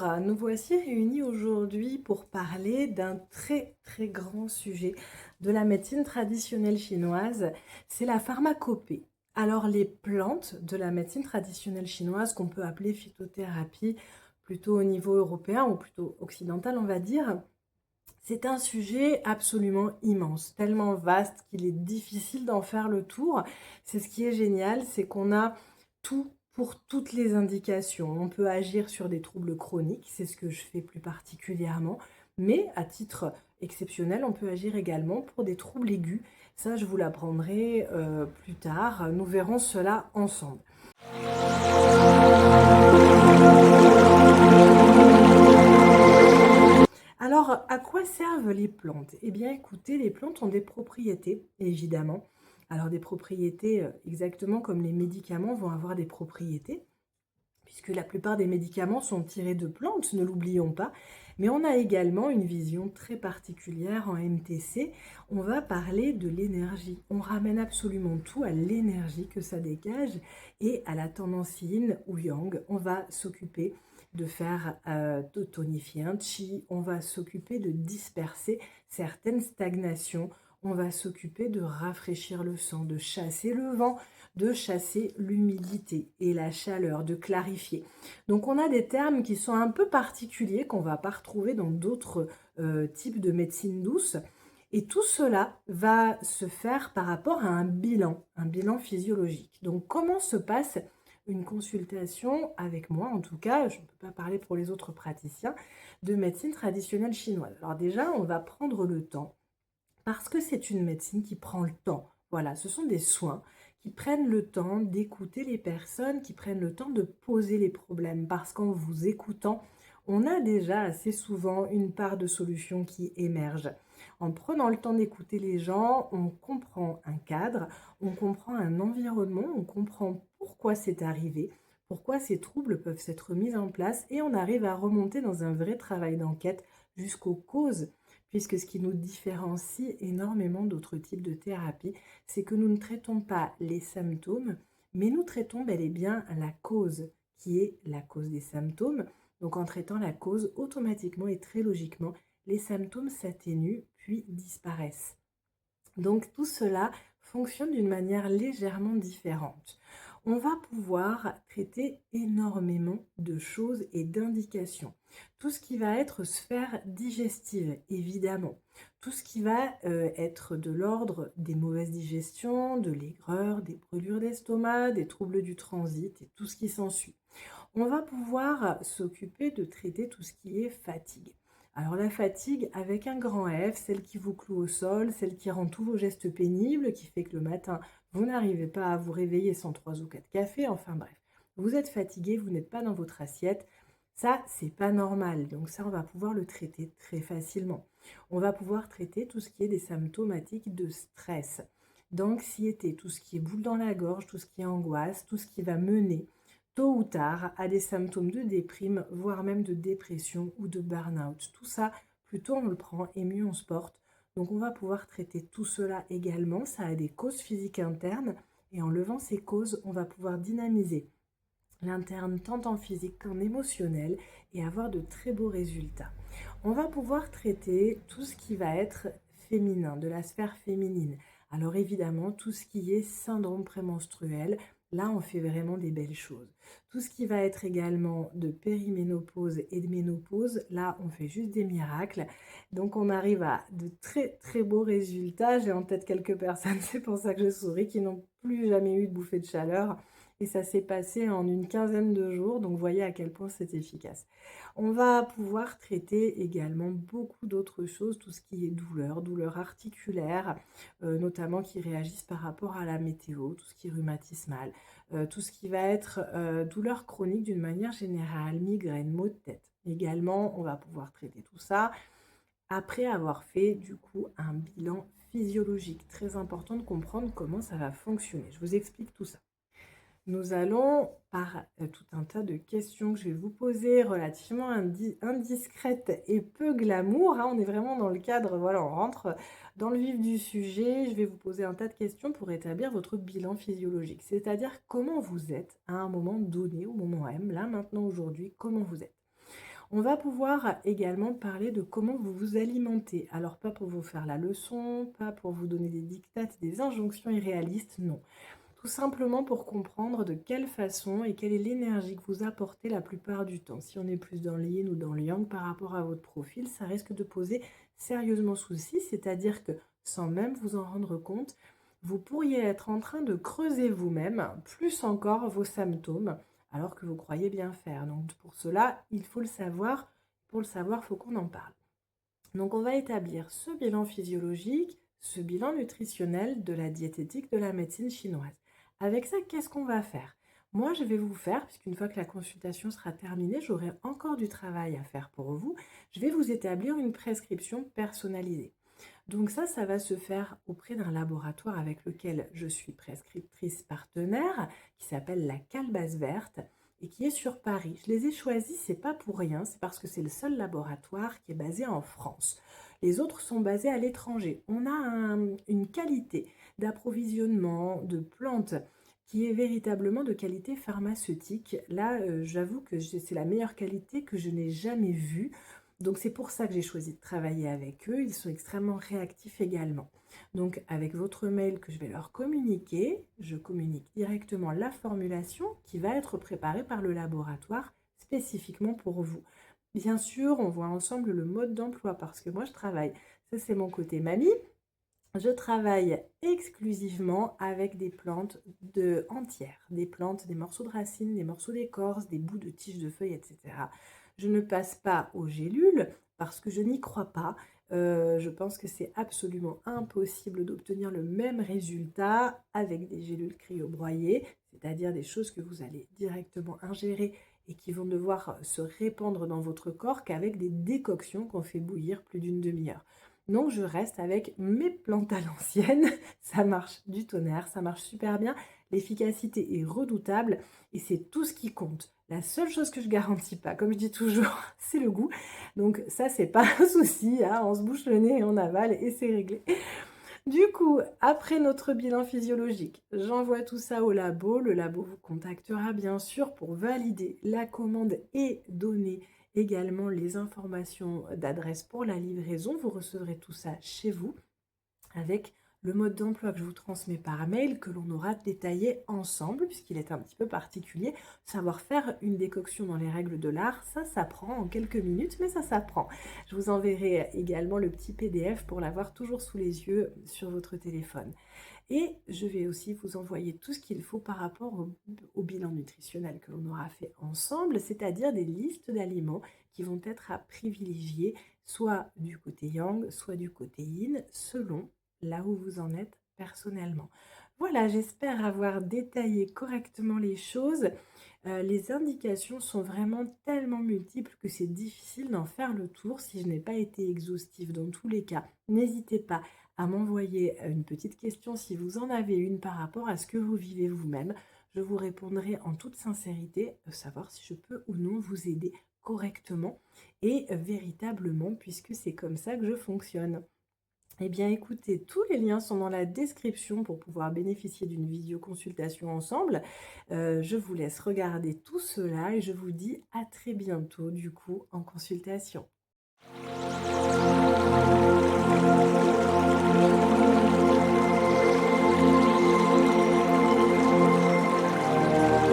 Nous voici réunis aujourd'hui pour parler d'un très très grand sujet de la médecine traditionnelle chinoise, c'est la pharmacopée. Alors les plantes de la médecine traditionnelle chinoise qu'on peut appeler phytothérapie plutôt au niveau européen ou plutôt occidental on va dire, c'est un sujet absolument immense, tellement vaste qu'il est difficile d'en faire le tour. C'est ce qui est génial, c'est qu'on a tout pour toutes les indications. On peut agir sur des troubles chroniques, c'est ce que je fais plus particulièrement, mais à titre exceptionnel, on peut agir également pour des troubles aigus. Ça, je vous l'apprendrai plus tard. Nous verrons cela ensemble. Alors, à quoi servent les plantes? Eh bien, écoutez, les plantes ont des propriétés, évidemment. Alors, des propriétés, exactement comme les médicaments vont avoir des propriétés, puisque la plupart des médicaments sont tirés de plantes, ne l'oublions pas. Mais on a également une vision très particulière en MTC. On va parler de l'énergie. On ramène absolument tout à l'énergie que ça dégage et à la tendance yin ou yang. On va s'occuper de faire de tonifier un chi. On va s'occuper de disperser certaines stagnations. On va s'occuper de rafraîchir le sang, de chasser le vent, de chasser l'humidité et la chaleur, de clarifier. Donc on a des termes qui sont un peu particuliers qu'on ne va pas retrouver dans d'autres types de médecine douce. Et tout cela va se faire par rapport à un bilan physiologique. Donc comment se passe une consultation avec moi, en tout cas, je ne peux pas parler pour les autres praticiens, de médecine traditionnelle chinoise. Alors déjà, on va prendre le temps, parce que c'est une médecine qui prend le temps. Voilà, ce sont des soins qui prennent le temps d'écouter les personnes, qui prennent le temps de poser les problèmes, parce qu'en vous écoutant, on a déjà assez souvent une part de solution qui émerge. En prenant le temps d'écouter les gens, on comprend un cadre, on comprend un environnement, on comprend pourquoi c'est arrivé, pourquoi ces troubles peuvent s'être mis en place, et on arrive à remonter dans un vrai travail d'enquête jusqu'aux causes, puisque ce qui nous différencie énormément d'autres types de thérapies, c'est que nous ne traitons pas les symptômes, mais nous traitons bel et bien la cause, qui est la cause des symptômes. Donc en traitant la cause, automatiquement et très logiquement, les symptômes s'atténuent puis disparaissent. Donc tout cela fonctionne d'une manière légèrement différente. On va pouvoir traiter énormément de choses et d'indications. Tout ce qui va être sphère digestive, évidemment. Tout ce qui va être de l'ordre des mauvaises digestions, de l'aigreur, des brûlures d'estomac, des troubles du transit et tout ce qui s'ensuit. On va pouvoir s'occuper de traiter tout ce qui est fatigue. Alors la fatigue avec un grand F, celle qui vous cloue au sol, celle qui rend tous vos gestes pénibles, qui fait que le matin, vous n'arrivez pas à vous réveiller sans 3 ou 4 cafés, enfin bref. Vous êtes fatigué, vous n'êtes pas dans votre assiette, ça, c'est pas normal. Donc ça, on va pouvoir le traiter très facilement. On va pouvoir traiter tout ce qui est des symptomatiques de stress, d'anxiété, tout ce qui est boule dans la gorge, tout ce qui est angoisse, tout ce qui va mener tôt ou tard à des symptômes de déprime, voire même de dépression ou de burn-out. Tout ça, plus tôt on le prend et mieux on se porte. Donc on va pouvoir traiter tout cela également. Ça a des causes physiques internes et en levant ces causes, on va pouvoir dynamiser l'interne tant en physique qu'en émotionnel et avoir de très beaux résultats. On va pouvoir traiter tout ce qui va être féminin, de la sphère féminine. Alors évidemment, tout ce qui est syndrome prémenstruel, là on fait vraiment des belles choses. Tout ce qui va être également de périménopause et de ménopause, là on fait juste des miracles. Donc on arrive à de très très beaux résultats. J'ai en tête quelques personnes, c'est pour ça que je souris, qui n'ont plus jamais eu de bouffée de chaleur. Et ça s'est passé en une quinzaine de jours, donc voyez à quel point c'est efficace. On va pouvoir traiter également beaucoup d'autres choses, tout ce qui est douleurs articulaires, notamment qui réagissent par rapport à la météo, tout ce qui est rhumatismal, tout ce qui va être douleur chronique d'une manière générale, migraine, maux de tête. Également, on va pouvoir traiter tout ça après avoir fait du coup un bilan physiologique. Très important de comprendre comment ça va fonctionner. Je vous explique tout ça. Nous allons, par tout un tas de questions que je vais vous poser, relativement indiscrètes et peu glamour, hein, on est vraiment dans le cadre, voilà, on rentre dans le vif du sujet, je vais vous poser un tas de questions pour établir votre bilan physiologique, c'est-à-dire comment vous êtes à un moment donné, au moment M, là, maintenant, aujourd'hui, comment vous êtes. On va pouvoir également parler de comment vous vous alimentez. Alors pas pour vous faire la leçon, pas pour vous donner des dictates, des injonctions irréalistes, non. Tout simplement pour comprendre de quelle façon et quelle est l'énergie que vous apportez la plupart du temps. Si on est plus dans le yin ou dans le yang par rapport à votre profil, ça risque de poser sérieusement souci, c'est-à-dire que sans même vous en rendre compte, vous pourriez être en train de creuser vous-même, plus encore vos symptômes, alors que vous croyez bien faire. Donc pour cela, il faut le savoir. Pour le savoir, il faut qu'on en parle. Donc on va établir ce bilan physiologique, ce bilan nutritionnel de la diététique de la médecine chinoise. Avec ça, qu'est-ce qu'on va faire? Moi, je vais vous faire, puisqu'une fois que la consultation sera terminée, j'aurai encore du travail à faire pour vous, je vais vous établir une prescription personnalisée. Donc ça va se faire auprès d'un laboratoire avec lequel je suis prescriptrice partenaire, qui s'appelle la Calebasse Verte et qui est sur Paris. Je les ai choisis, c'est pas pour rien, c'est parce que c'est le seul laboratoire qui est basé en France. Les autres sont basés à l'étranger. On a une qualité d'approvisionnement de plantes qui est véritablement de qualité pharmaceutique. Là, j'avoue que c'est la meilleure qualité que je n'ai jamais vue. Donc c'est pour ça que j'ai choisi de travailler avec eux. Ils sont extrêmement réactifs également. Donc avec votre mail que je vais leur communiquer, je communique directement la formulation qui va être préparée par le laboratoire spécifiquement pour vous. Bien sûr, on voit ensemble le mode d'emploi parce que moi je travaille, ça c'est mon côté mamie, je travaille exclusivement avec des plantes entières, des plantes, des morceaux de racines, des morceaux d'écorce, des bouts de tiges de feuilles, etc. Je ne passe pas aux gélules parce que je n'y crois pas. Je pense que c'est absolument impossible d'obtenir le même résultat avec des gélules cryobroyées, c'est-à-dire des choses que vous allez directement ingérer et qui vont devoir se répandre dans votre corps qu'avec des décoctions qu'on fait bouillir plus d'une demi-heure. Donc je reste avec mes plantes à l'ancienne, ça marche du tonnerre, ça marche super bien, l'efficacité est redoutable et c'est tout ce qui compte. La seule chose que je garantis pas, comme je dis toujours, c'est le goût. Donc ça, c'est pas un souci, hein, on se bouche le nez et on avale et c'est réglé. Du coup, après notre bilan physiologique, j'envoie tout ça au labo. Le labo vous contactera bien sûr pour valider la commande et donner également les informations d'adresse pour la livraison. Vous recevrez tout ça chez vous avec le mode d'emploi que je vous transmets par mail, que l'on aura détaillé ensemble, puisqu'il est un petit peu particulier. Savoir faire une décoction dans les règles de l'art, ça s'apprend en quelques minutes, mais ça s'apprend. Je vous enverrai également le petit PDF pour l'avoir toujours sous les yeux sur votre téléphone. Et je vais aussi vous envoyer tout ce qu'il faut par rapport au bilan nutritionnel que l'on aura fait ensemble, c'est-à-dire des listes d'aliments qui vont être à privilégier, soit du côté yang, soit du côté yin, selon là où vous en êtes personnellement. Voilà, j'espère avoir détaillé correctement les choses. Les indications sont vraiment tellement multiples que c'est difficile d'en faire le tour si je n'ai pas été exhaustive. Dans tous les cas, n'hésitez pas à m'envoyer une petite question si vous en avez une par rapport à ce que vous vivez vous-même. Je vous répondrai en toute sincérité, savoir si je peux ou non vous aider correctement et véritablement, puisque c'est comme ça que je fonctionne. Eh bien, écoutez, tous les liens sont dans la description pour pouvoir bénéficier d'une visioconsultation ensemble. Je vous laisse regarder tout cela et je vous dis à très bientôt, du coup, en consultation.